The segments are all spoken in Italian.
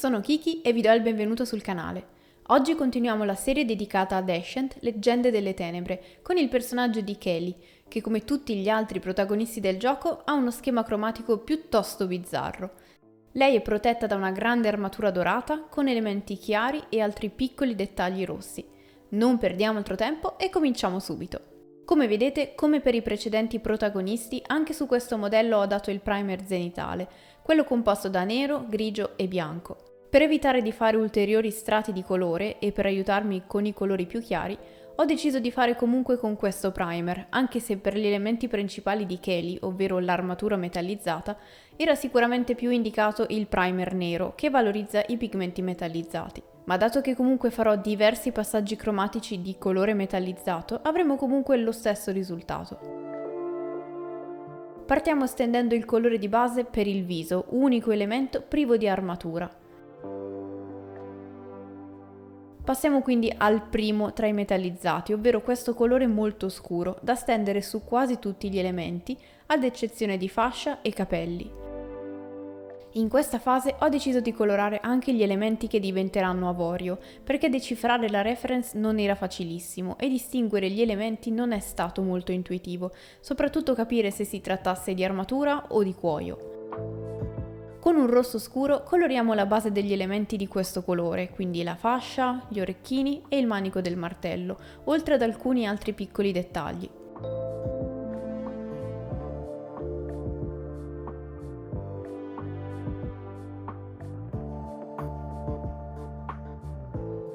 Sono Kiki e vi do il benvenuto sul canale. Oggi continuiamo la serie dedicata ad Ancient, Leggende delle Tenebre, con il personaggio di Kelly, che come tutti gli altri protagonisti del gioco ha uno schema cromatico piuttosto bizzarro. Lei è protetta da una grande armatura dorata con elementi chiari e altri piccoli dettagli rossi. Non perdiamo altro tempo e cominciamo subito. Come vedete, come per i precedenti protagonisti, anche su questo modello ho dato il primer zenitale, quello composto da nero, grigio e bianco. Per evitare di fare ulteriori strati di colore e per aiutarmi con i colori più chiari, ho deciso di fare comunque con questo primer, anche se per gli elementi principali di Kelly, ovvero l'armatura metallizzata, era sicuramente più indicato il primer nero, che valorizza i pigmenti metallizzati. Ma dato che comunque farò diversi passaggi cromatici di colore metallizzato, avremo comunque lo stesso risultato. Partiamo stendendo il colore di base per il viso, unico elemento privo di armatura. Passiamo quindi al primo tra i metallizzati, ovvero questo colore molto scuro, da stendere su quasi tutti gli elementi, ad eccezione di fascia e capelli. In questa fase ho deciso di colorare anche gli elementi che diventeranno avorio, perché decifrare la reference non era facilissimo e distinguere gli elementi non è stato molto intuitivo, soprattutto capire se si trattasse di armatura o di cuoio. Con un rosso scuro coloriamo la base degli elementi di questo colore, quindi la fascia, gli orecchini e il manico del martello, oltre ad alcuni altri piccoli dettagli.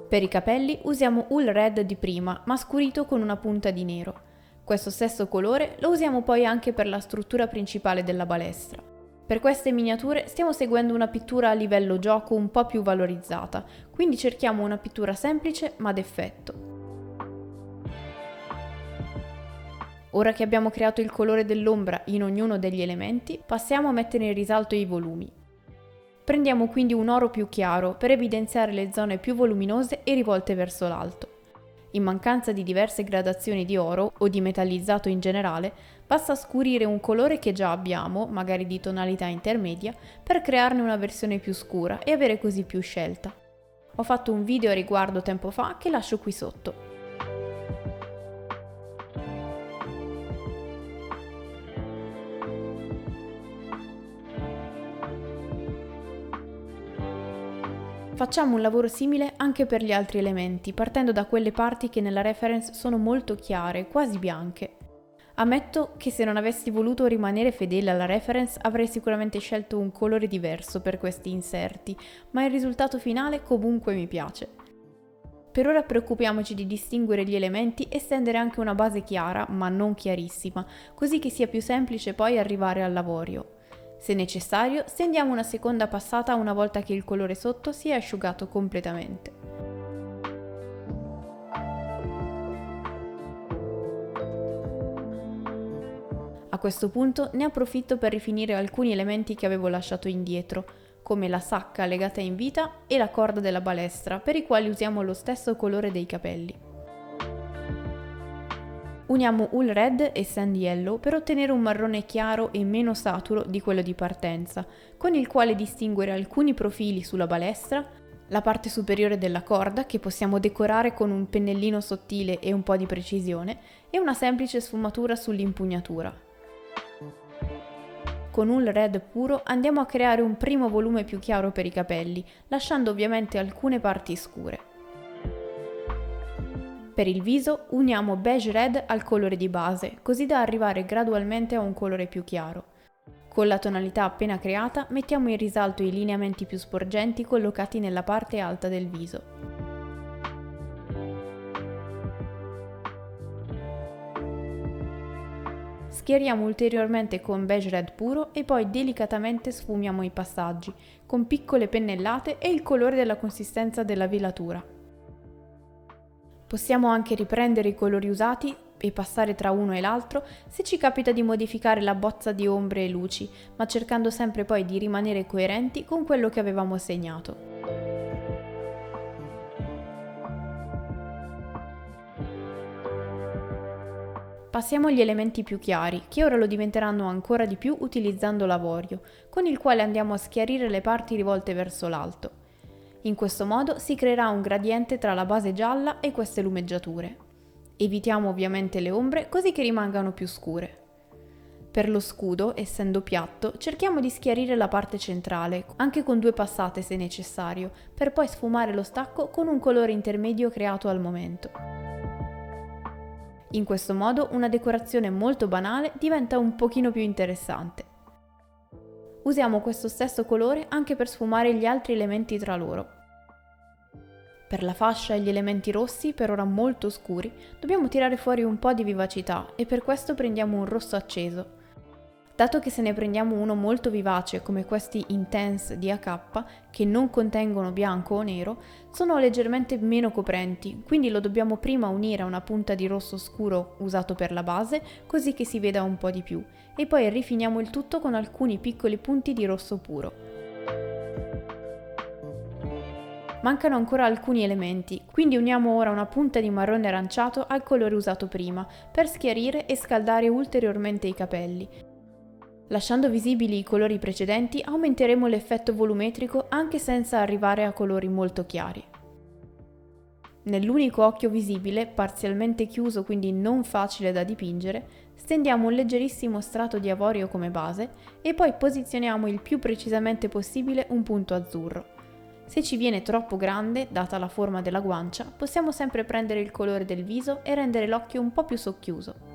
Per i capelli usiamo Wool Red di prima, ma scurito con una punta di nero. Questo stesso colore lo usiamo poi anche per la struttura principale della balestra. Per queste miniature stiamo seguendo una pittura a livello gioco un po' più valorizzata, quindi cerchiamo una pittura semplice ma d'effetto. Ora che abbiamo creato il colore dell'ombra in ognuno degli elementi, passiamo a mettere in risalto i volumi. Prendiamo quindi un oro più chiaro per evidenziare le zone più voluminose e rivolte verso l'alto. In mancanza di diverse gradazioni di oro o di metallizzato in generale, basta scurire un colore che già abbiamo, magari di tonalità intermedia, per crearne una versione più scura e avere così più scelta. Ho fatto un video a riguardo tempo fa che lascio qui sotto. Facciamo un lavoro simile anche per gli altri elementi, partendo da quelle parti che nella reference sono molto chiare, quasi bianche. Ammetto che se non avessi voluto rimanere fedele alla reference avrei sicuramente scelto un colore diverso per questi inserti, ma il risultato finale comunque mi piace. Per ora preoccupiamoci di distinguere gli elementi e stendere anche una base chiara, ma non chiarissima, così che sia più semplice poi arrivare all'avorio. Se necessario, stendiamo una seconda passata una volta che il colore sotto si è asciugato completamente. A questo punto ne approfitto per rifinire alcuni elementi che avevo lasciato indietro, come la sacca legata in vita e la corda della balestra, per i quali usiamo lo stesso colore dei capelli. Uniamo Wool Red e Sand Yellow per ottenere un marrone chiaro e meno saturo di quello di partenza, con il quale distinguere alcuni profili sulla balestra, la parte superiore della corda che possiamo decorare con un pennellino sottile e un po' di precisione e una semplice sfumatura sull'impugnatura. Con Wool Red puro andiamo a creare un primo volume più chiaro per i capelli, lasciando ovviamente alcune parti scure. Per il viso uniamo Beige Red al colore di base, così da arrivare gradualmente a un colore più chiaro. Con la tonalità appena creata mettiamo in risalto i lineamenti più sporgenti collocati nella parte alta del viso. Schiariamo ulteriormente con Beige Red puro e poi delicatamente sfumiamo i passaggi, con piccole pennellate e il colore della consistenza della velatura. Possiamo anche riprendere i colori usati e passare tra uno e l'altro se ci capita di modificare la bozza di ombre e luci, ma cercando sempre poi di rimanere coerenti con quello che avevamo segnato. Passiamo agli elementi più chiari, che ora lo diventeranno ancora di più utilizzando l'avorio, con il quale andiamo a schiarire le parti rivolte verso l'alto. In questo modo si creerà un gradiente tra la base gialla e queste lumeggiature. Evitiamo ovviamente le ombre così che rimangano più scure. Per lo scudo, essendo piatto, cerchiamo di schiarire la parte centrale, anche con 2 passate se necessario, per poi sfumare lo stacco con un colore intermedio creato al momento. In questo modo una decorazione molto banale diventa un pochino più interessante. Usiamo questo stesso colore anche per sfumare gli altri elementi tra loro. Per la fascia e gli elementi rossi, per ora molto scuri, dobbiamo tirare fuori un po' di vivacità e per questo prendiamo un rosso acceso. Dato che se ne prendiamo uno molto vivace come questi Intense di AK, che non contengono bianco o nero, sono leggermente meno coprenti, quindi lo dobbiamo prima unire a una punta di rosso scuro usato per la base, così che si veda un po' di più, e poi rifiniamo il tutto con alcuni piccoli punti di rosso puro. Mancano ancora alcuni elementi, quindi uniamo ora una punta di marrone aranciato al colore usato prima, per schiarire e scaldare ulteriormente i capelli. Lasciando visibili i colori precedenti, aumenteremo l'effetto volumetrico anche senza arrivare a colori molto chiari. Nell'unico occhio visibile, parzialmente chiuso quindi non facile da dipingere, stendiamo un leggerissimo strato di avorio come base e poi posizioniamo il più precisamente possibile un punto azzurro. Se ci viene troppo grande, data la forma della guancia, possiamo sempre prendere il colore del viso e rendere l'occhio un po' più socchiuso.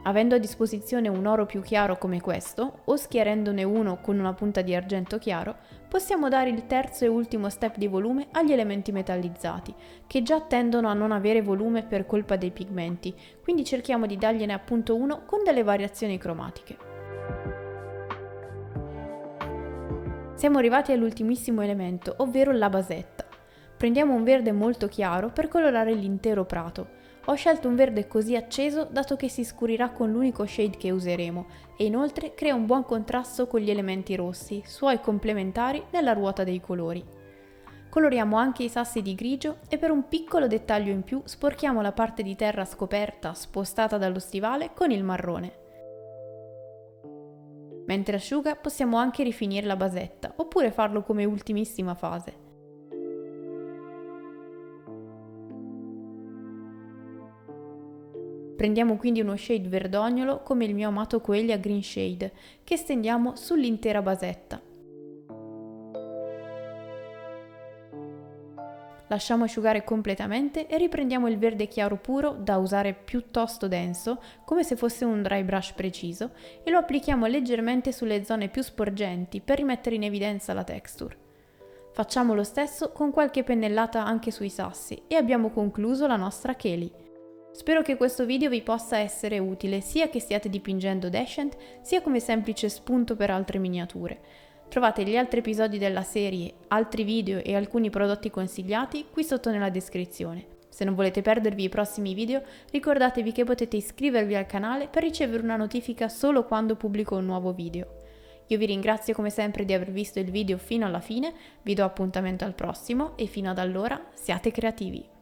Avendo a disposizione un oro più chiaro come questo, o schiarendone uno con una punta di argento chiaro, possiamo dare il terzo e ultimo step di volume agli elementi metallizzati, che già tendono a non avere volume per colpa dei pigmenti, quindi cerchiamo di dargliene appunto uno con delle variazioni cromatiche. Siamo arrivati all'ultimissimo elemento, ovvero la basetta. Prendiamo un verde molto chiaro per colorare l'intero prato. Ho scelto un verde così acceso dato che si scurirà con l'unico shade che useremo e inoltre crea un buon contrasto con gli elementi rossi, suoi complementari nella ruota dei colori. Coloriamo anche i sassi di grigio e per un piccolo dettaglio in più sporchiamo la parte di terra scoperta spostata dallo stivale con il marrone. Mentre asciuga possiamo anche rifinire la basetta oppure farlo come ultimissima fase. Prendiamo quindi uno shade verdognolo come il mio amato Coelia Green Shade che stendiamo sull'intera basetta. Lasciamo asciugare completamente e riprendiamo il verde chiaro puro da usare piuttosto denso come se fosse un dry brush preciso e lo applichiamo leggermente sulle zone più sporgenti per rimettere in evidenza la texture. Facciamo lo stesso con qualche pennellata anche sui sassi e abbiamo concluso la nostra Kelly. Spero che questo video vi possa essere utile sia che stiate dipingendo Descent sia come semplice spunto per altre miniature. Trovate gli altri episodi della serie, altri video e alcuni prodotti consigliati qui sotto nella descrizione. Se non volete perdervi i prossimi video, ricordatevi che potete iscrivervi al canale per ricevere una notifica solo quando pubblico un nuovo video. Io vi ringrazio come sempre di aver visto il video fino alla fine, vi do appuntamento al prossimo e fino ad allora siate creativi!